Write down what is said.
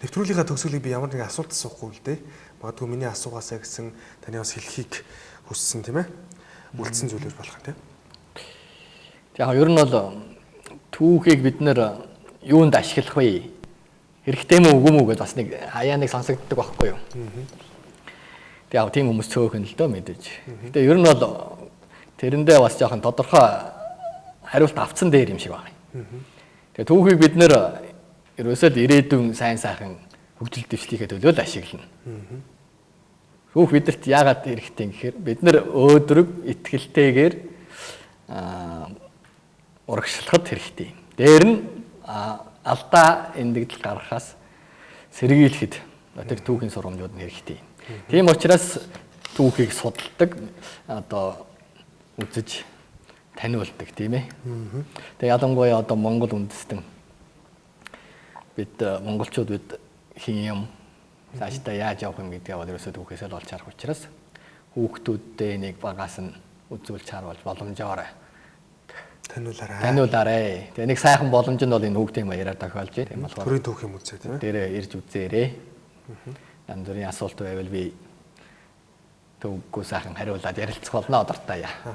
Нэвтрүүлгийнхаа төгсгөлийг би ямар нэгэн асуулт асуухгүй л дээ. Магадгүй миний асуугаасаа гэсэн таны бас хэлхийг хүссэн тийм ээ. Үлдсэн зүйлүүд болох юм тийм. Яг ер нь бол түүхийг бид нэр юунд ашиглах вэ? Хэрэгтэй мүү үгүй мүү гэдээ бас нэг хаяаныг сонсогддог байхгүй юу? Тэгээ яг тийм хүмүүс цөөхөн л дөө мэдээж. Тэгээ ер нь бол тэрэндээ бас жоохон тодорхой хариулт авцсан дээр юм шиг байна. Тэгээ түүхийг бид нэр ерөөсөө л ирээдүйн сайн сайхан хөгжил дэвшлийнхээ төлөө л ашиглана. Түүх бидэрт яагаад хэрэгтэй гэхээр бид нэр өөдрөг итгэлтэйгээр урагшлахад хэрэгтэй. Дээр нь алдаа эндэгдэл гаргахаас сэргийлэхэд тэр түүхийн сургамжууд нь хэрэгтэй. Тийм учраас түүхийг судалдаг одоо үзэж таниулдаг тийм ээ. Тэгээ ялангуяа одоо Монгол үндэстэн бид монголчууд бид хин юм цаашдаа яаж явах юм гэдгээ бол ерөөсөө түүхээсээ л олж харах учраас хүүхдүүдтэй нэг багаас нь үзүүлж харуулж боломжоор таниулаарай. Тэгээ нэг сайхан боломж нь бол энэ хүүхдийн баяраар тохиолж байна. Тийм болохоор төрийн түүх юм үзээ тийм ээ. Дээрээ ирж үзээрэй. Янз бүрийн асуулт байвал би төвгөө сайхан хариулаад ярилцах болно одортой яа.